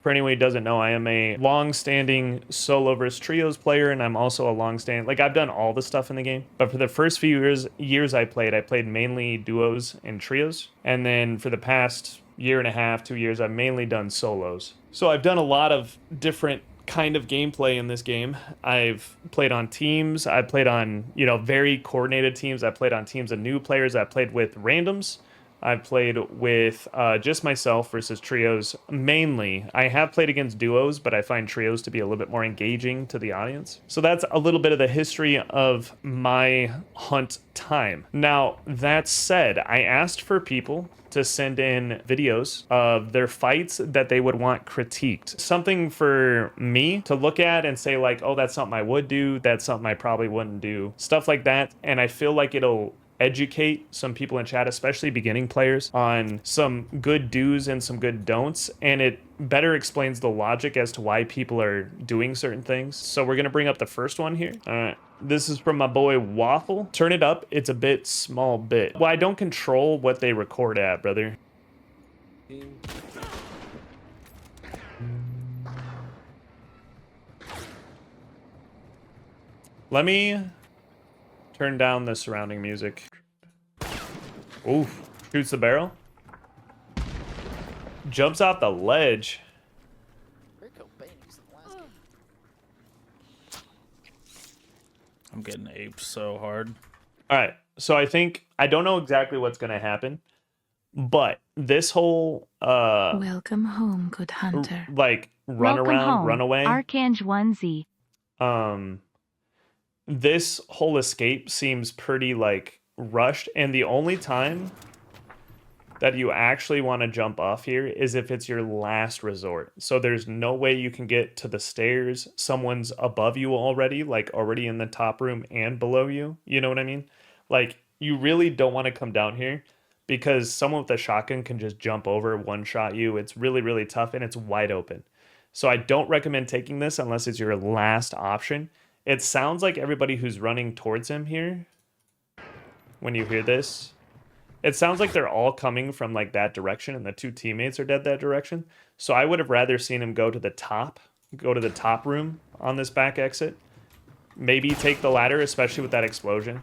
For anyone who doesn't know, I am a long-standing solo versus trios player, and I'm also a long-standing, like, I've done all the stuff in the game. But for the first few years I played mainly duos and trios. And then for the past year and a half, 2 years, I've mainly done solos. So I've done a lot of different kind of gameplay in this game. I've played on teams. I played on, very coordinated teams. I played on teams of new players. I played with randoms. I've played with just myself versus trios mainly. I have played against duos, but I find trios to be a little bit more engaging to the audience. So that's a little bit of the history of my hunt time. Now, that said, I asked for people to send in videos of their fights that they would want critiqued. Something for me to look at and say like, oh, that's something I would do. That's something I probably wouldn't do. Stuff like that. And I feel like it'll educate some people in chat, especially beginning players, on some good do's and some good don'ts, and it better explains the logic as to why people are doing certain things. So we're gonna bring up the first one here. All right, this is from my boy Waffle. Turn it up, it's a bit small bit. Well, I don't control what they record at, brother. Let me turn down the surrounding music. Oof. Shoots the barrel. Jumps off the ledge. I'm getting aped so hard. Alright, so I don't know exactly what's gonna happen, but this whole welcome home, good hunter. Like run welcome around, home, run away. Archange 1Z. This whole escape seems pretty like rushed, and the only time that you actually want to jump off here is if it's your last resort. So there's no way you can get to the stairs. Someone's above you already, like already in the top room and below you. You know what I mean? Like, you really don't want to come down here because someone with a shotgun can just jump over, one-shot you. It's really, really tough, and it's wide open. So I don't recommend taking this unless it's your last option. It sounds like everybody who's running towards him here, when you hear this, it sounds like they're all coming from like that direction, and the two teammates are dead that direction. So I would have rather seen him go to the top room on this back exit. Maybe take the ladder, especially with that explosion.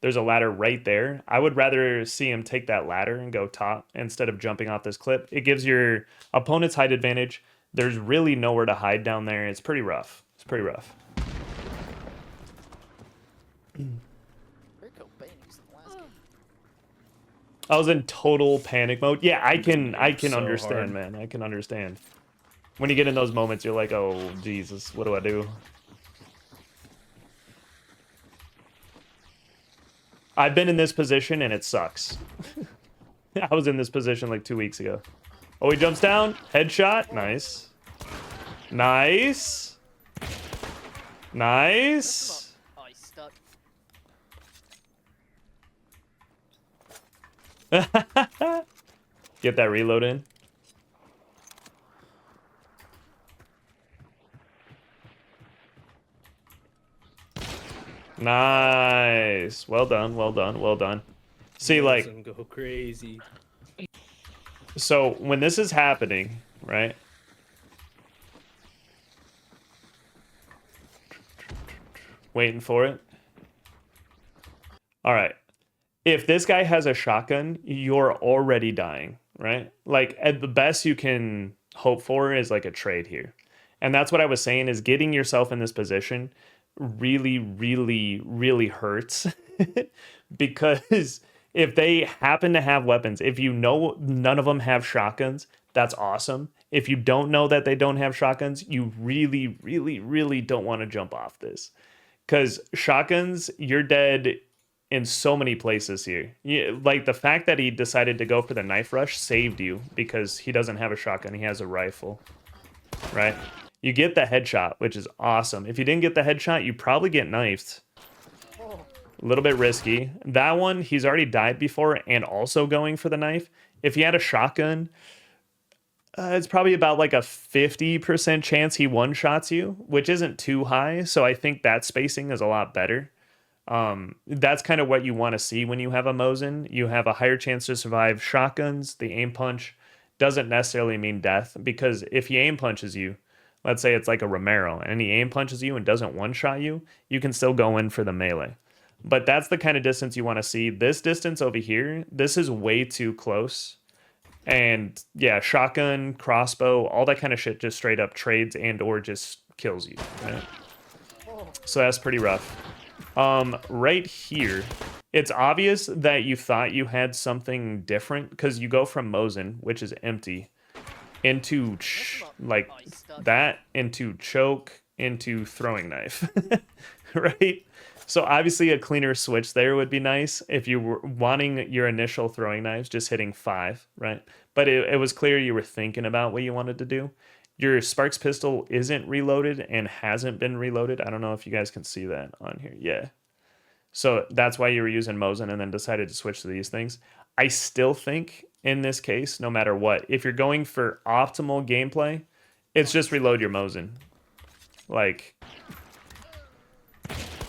There's a ladder right there. I would rather see him take that ladder and go top instead of jumping off this clip. It gives your opponent's height advantage. There's really nowhere to hide down there. It's pretty rough. It's pretty rough. I was in total panic mode. Yeah, I can understand, hard. Man. I can understand. When you get in those moments, you're like, oh, Jesus, what do I do? I've been in this position, and it sucks. I was in this position like 2 weeks ago. Oh, he jumps down. Headshot. Nice. Nice. Nice. Get that reload in. Nice. Well done, well done, well done. See, like, go crazy. So when this is happening, right? Waiting for it. All right. If this guy has a shotgun, you're already dying, right? Like, at the best you can hope for is like a trade here. And that's what I was saying, is getting yourself in this position really, really, really hurts. Because if they happen to have weapons, if you know none of them have shotguns, that's awesome. If you don't know that they don't have shotguns, you really, really, really don't want to jump off this. Because shotguns, you're dead in so many places here. Like, the fact that he decided to go for the knife rush saved you because he doesn't have a shotgun, he has a rifle, right? You get the headshot, which is awesome. If you didn't get the headshot, you probably get knifed. A little bit risky. That one, he's already died before and also going for the knife. If he had a shotgun, it's probably about like a 50% chance he one-shots you, which isn't too high. So I think that spacing is a lot better. That's kind of what you want to see when you have a Mosin. You have a higher chance to survive shotguns, the aim punch, doesn't necessarily mean death, because if he aim punches you, let's say it's like a Romero, and he aim punches you and doesn't one-shot you, you can still go in for the melee. But that's the kind of distance you want to see. This distance over here, this is way too close. And yeah, shotgun, crossbow, all that kind of shit just straight up trades and or just kills you, right? So that's pretty rough. Right here, it's obvious that you thought you had something different because you go from Mosin, which is empty, into like that, into choke, into throwing knife, right? So obviously a cleaner switch there would be nice if you were wanting your initial throwing knives just hitting 5, right? But it was clear you were thinking about what you wanted to do. Your Sparks pistol isn't reloaded and hasn't been reloaded. I don't know if you guys can see that on here. Yeah. So that's why you were using Mosin and then decided to switch to these things. I still think in this case, no matter what, if you're going for optimal gameplay, it's just reload your Mosin. Like,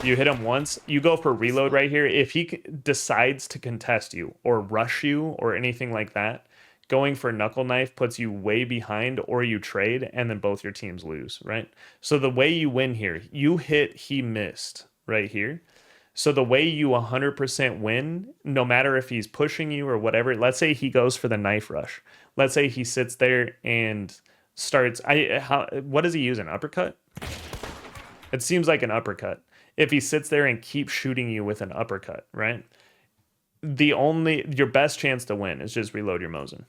you hit him once, you go for reload right here. If he decides to contest you or rush you or anything like that, going for knuckle knife puts you way behind, or you trade and then both your teams lose, right? So the way you win here, you hit, he missed right here. So the way you 100% win, no matter if he's pushing you or whatever, let's say he goes for the knife rush. Let's say he sits there and starts, what does he use, an uppercut? It seems like an uppercut. If he sits there and keeps shooting you with an uppercut, right? Your best chance to win is just reload your Mosin.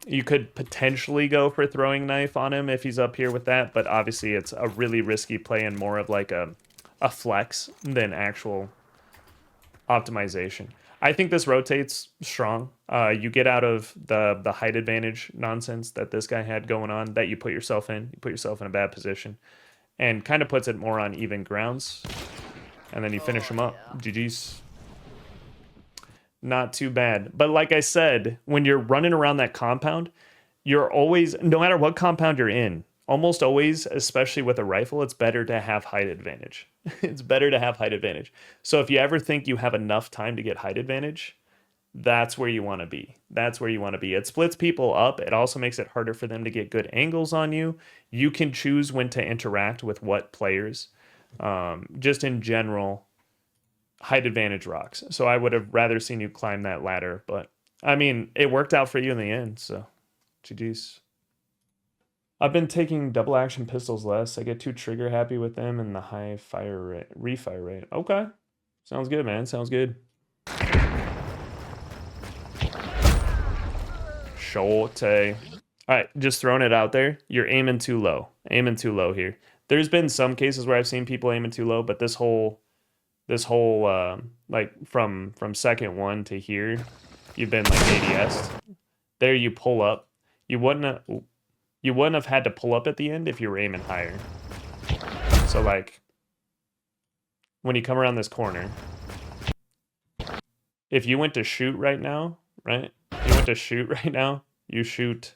You could potentially go for throwing knife on him if he's up here with that, but obviously it's a really risky play and more of like a flex than actual optimization. I think this rotates strong. You get out of the height advantage nonsense that this guy had going on that you put yourself in. You put yourself in a bad position. And kind of puts it more on even grounds. And then you finish him up. Yeah. GG's. Not too bad. But like I said, when you're running around that compound, you're always, no matter what compound you're in, almost always, especially with a rifle, it's better to have height advantage. It's better to have height advantage. So if you ever think you have enough time to get height advantage, that's where you want to be. That's where you want to be. It splits people up. It also makes it harder for them to get good angles on you. You can choose when to interact with what players. Just in general, height advantage rocks. So I would have rather seen you climb that ladder. But, I mean, it worked out for you in the end. So, GG's. I've been taking double action pistols less. I get too trigger happy with them and the high fire rate, refire rate. Okay. Sounds good, man. Sounds good. Short. All right, just throwing it out there. You're aiming too low. Aiming too low here. There's been some cases where I've seen people aiming too low, but this whole like from second one to here, you've been like ADS. There you pull up. You wouldn't have had to pull up at the end if you were aiming higher. So like when you come around this corner, if you went to shoot right now, right? You went to shoot right now, you shoot.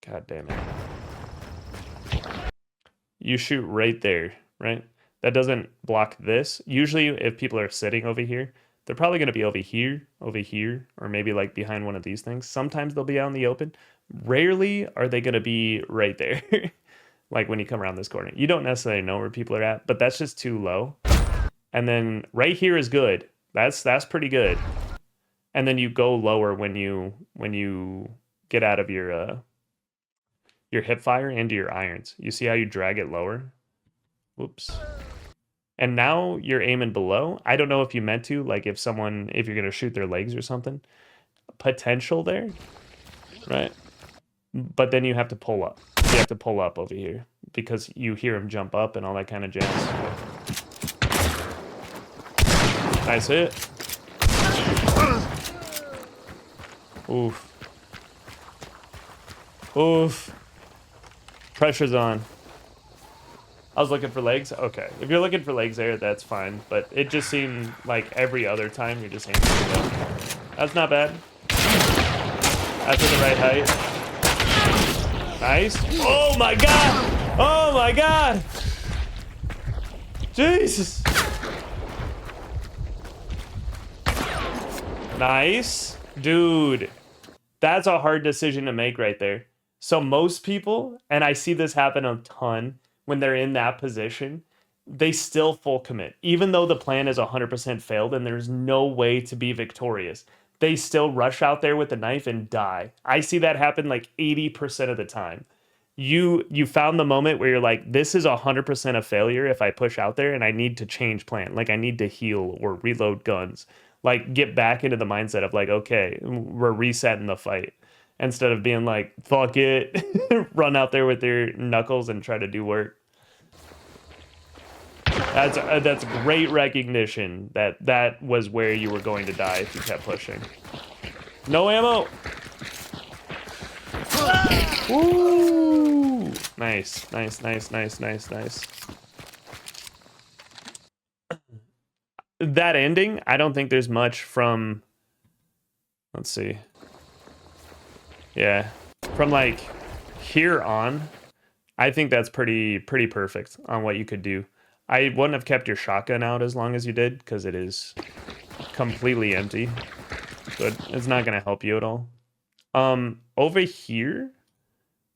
God damn it. You shoot right there, right? That doesn't block this. Usually if people are sitting over here, they're probably going to be over here, or maybe like behind one of these things. Sometimes they'll be out in the open. Rarely are they going to be right there. Like when you come around this corner. You don't necessarily know where people are at, but that's just too low. And then right here is good. That's pretty good. And then you go lower when you get out of your hip fire into your irons. You see how you drag it lower? Whoops. And now you're aiming below. I don't know if you meant to, like if you're gonna shoot their legs or something. Potential there, right? But then you have to pull up. You have to pull up over here because you hear him jump up and all that kind of jazz. Nice hit. Oof. Oof. Pressure's on. I was looking for legs. Okay. If you're looking for legs there, that's fine. But it just seemed like every other time you're just aiming for them. That's not bad. That's at the right height. Nice. Oh my god! Oh my god! Jesus! Nice. Dude, that's a hard decision to make right there. So most people, and I see this happen a ton when they're in that position, they still full commit. Even though the plan is 100% failed and there's no way to be victorious, they still rush out there with the knife and die. I see that happen like 80% of the time. You found the moment where you're like, this is 100% a failure if I push out there and I need to change plan. Like I need to heal or reload guns. Like get back into the mindset of like, okay, we're resetting the fight. Instead of being like, fuck it, run out there with your knuckles and try to do work. That's great recognition that that was where you were going to die if you kept pushing. No ammo. Woo! Nice. That ending, I don't think there's much from. Let's see. Yeah, from like here on, I think that's pretty perfect on what you could do. I wouldn't have kept your shotgun out as long as you did because it is completely empty. So it's not going to help you at all. Over here,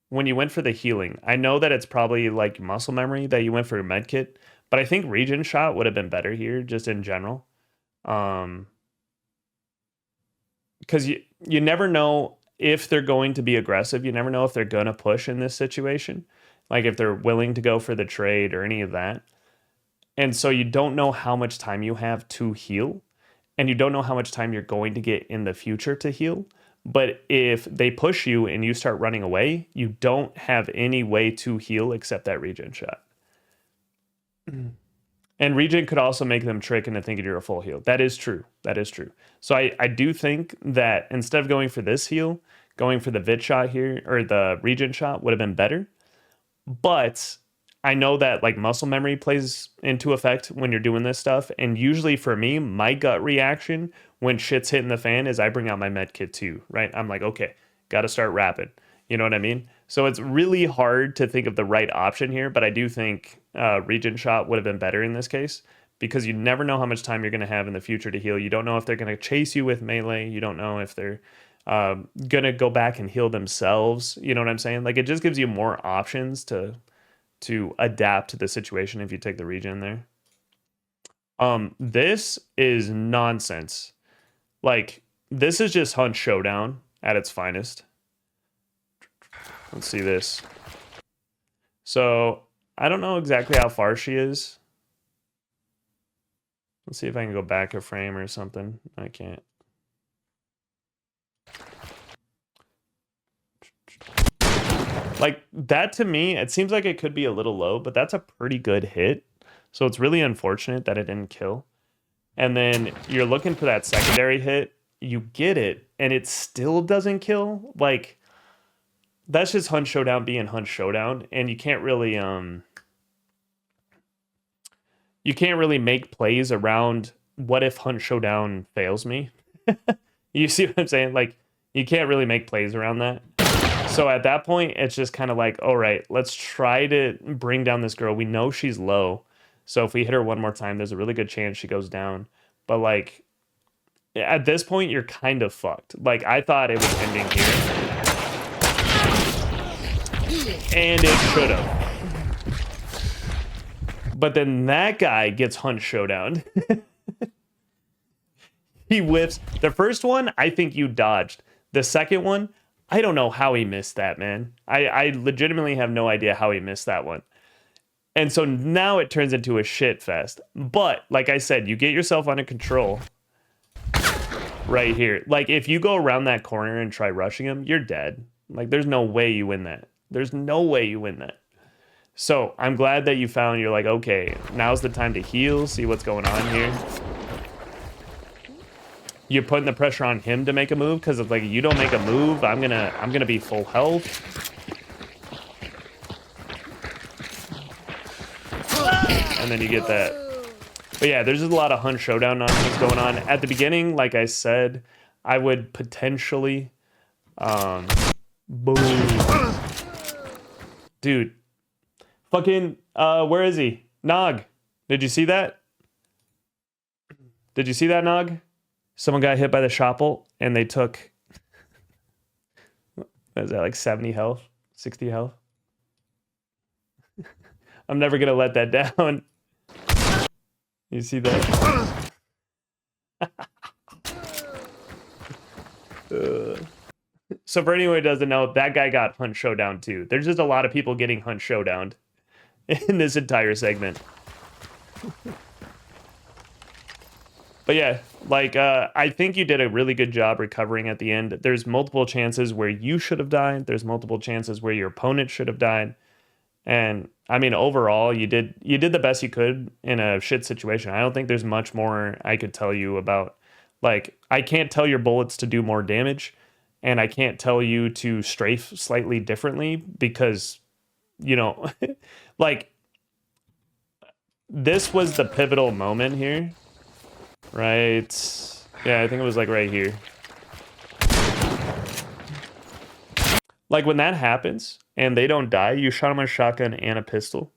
when you went for the healing, I know that it's probably like muscle memory that you went for your med kit, but I think regen shot would have been better here just in general. Because you never know if they're going to be aggressive. You never know if they're going to push in this situation. Like if they're willing to go for the trade or any of that. And so you don't know how much time you have to heal. And you don't know how much time you're going to get in the future to heal. But if they push you and you start running away, you don't have any way to heal except that regen shot. And regen could also make them trick into thinking you're a full heal. That is true. That is true. So I do think that instead of going for this heal, going for the vit shot here, or the regen shot would have been better. But I know that like muscle memory plays into effect when you're doing this stuff. And usually for me, my gut reaction when shit's hitting the fan is I bring out my med kit too, right? I'm like, okay, got to start rapping. You know what I mean? So it's really hard to think of the right option here, but I do think regen shot would have been better in this case because you never know how much time you're going to have in the future to heal. You don't know if they're going to chase you with melee. You don't know if they're going to go back and heal themselves. You know what I'm saying? Like it just gives you more options to adapt to the situation if you take the regen there. This is nonsense. Like this is just Hunt Showdown at its finest. Let's see this. So I don't know exactly how far she is. Let's see if I can go back a frame or something. I can't. Like that to me, it seems like it could be a little low, but that's a pretty good hit. So it's really unfortunate that it didn't kill. And then you're looking for that secondary hit. You get it, and it still doesn't kill. Like that's just Hunt Showdown being Hunt Showdown, and you can't really make plays around what if Hunt Showdown fails me. You see what I'm saying? Like you can't really make plays around that. So at that point, it's just kind of like, all right, let's try to bring down this girl. We know she's low, so if we hit her one more time, there's a really good chance she goes down. But like at this point, you're kind of fucked. Like I thought it was ending here. And it should have. But then that guy gets Hunt Showdown. He whiffs. The first one, I think you dodged. The second one, I don't know how he missed that, man. I legitimately have no idea how he missed that one. And so now it turns into a shit fest. But, like I said, you get yourself under control right here. Like, if you go around that corner and try rushing him, you're dead. Like, there's no way you win that. There's no way you win that. So I'm glad that you found, you're like, okay, now's the time to heal, see what's going on here. You're putting the pressure on him to make a move, because if like you don't make a move, I'm gonna be full health. And then you get that. But yeah, there's just a lot of Hunt Showdown nonsense going on. At the beginning, like I said, I would potentially boom. Dude. Fucking where is he? Nog. Did you see that? Did you see that, Nog? Someone got hit by the shopple and they took, what is that, like 70 health, 60 health? I'm never going to let that down. You see that? So for anyone who doesn't know, that guy got Hunt Showdown too. There's just a lot of people getting Hunt Showdown in this entire segment. But yeah, like, I think you did a really good job recovering at the end. There's multiple chances where you should have died. There's multiple chances where your opponent should have died. And I mean, overall, you did the best you could in a shit situation. I don't think there's much more I could tell you about. Like, I can't tell your bullets to do more damage, and I can't tell you to strafe slightly differently because, you know, like, this was the pivotal moment here. Right. Yeah, I think it was like right here. Like when that happens and they don't die, you shot them with a shotgun and a pistol,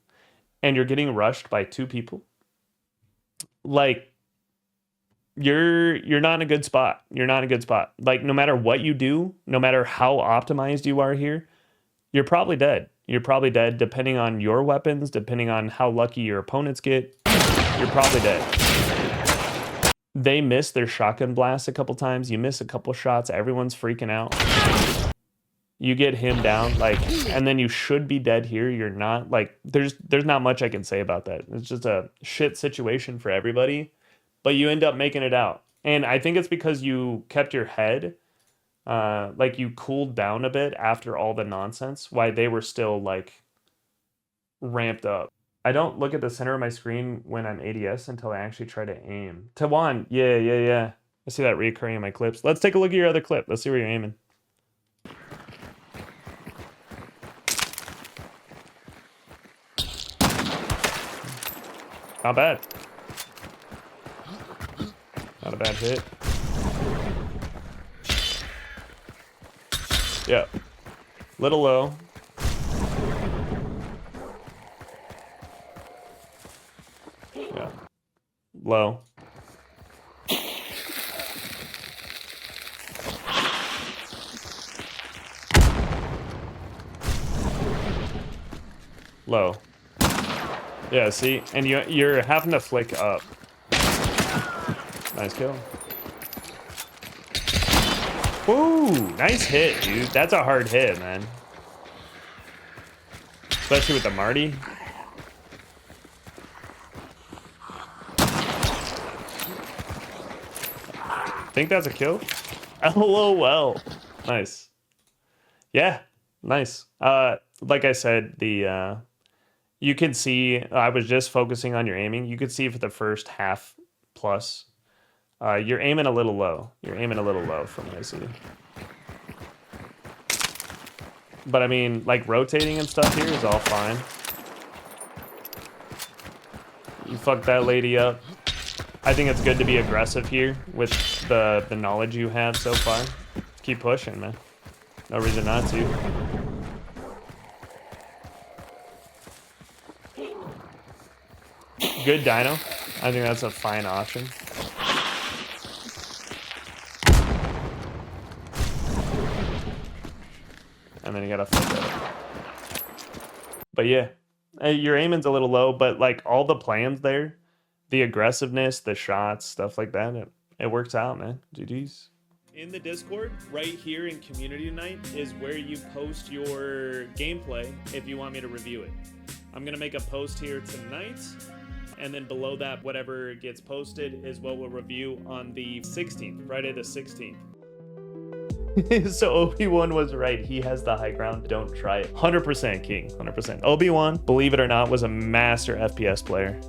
and you're getting rushed by 2 people. Like, you're not in a good spot. You're not in a good spot. Like, no matter what you do, no matter how optimized you are here, you're probably dead. You're probably dead depending on your weapons, depending on how lucky your opponents get. You're probably dead. They missed their shotgun blast a couple times. You miss a couple shots. Everyone's freaking out. You get him down, like, and then you should be dead here. You're not. Like, there's not much I can say about that. It's just a shit situation for everybody, but you end up making it out. And I think it's because you kept your head, like you cooled down a bit after all the nonsense, why they were still like ramped up. I don't look at the center of my screen when I'm ADS until I actually try to aim. Tawan, yeah. I see that reoccurring in my clips. Let's take a look at your other clip. Let's see where you're aiming. Not bad. Not a bad hit. Yeah. Little low. Yeah. Low. Low. Yeah, see? And you're having to flick up. Nice kill. Ooh, nice hit, dude. That's a hard hit, man. Especially with the Marty. Think that's a kill? LOL. Nice. Yeah, nice. Like I said, you can see, I was just focusing on your aiming. You could see for the first half plus, you're aiming a little low. You're aiming a little low from what I see. But I mean, like rotating and stuff here is all fine. You fucked that lady up. I think it's good to be aggressive here with the knowledge you have so far. Keep pushing, man. No reason not to. Good dino. I think that's a fine option. And then you gotta flip that. But yeah, your aiming's a little low, but like all the plans there, the aggressiveness, the shots, stuff like that, it works out, man. GG's. In the Discord, right here in Community Tonight, is where you post your gameplay if you want me to review it. I'm gonna make a post here tonight. And then below that, whatever gets posted is what we'll review on the 16th, Friday the 16th. So Obi-Wan was right. He has the high ground. Don't try it. 100% King. 100%. Obi-Wan, believe it or not, was a master FPS player.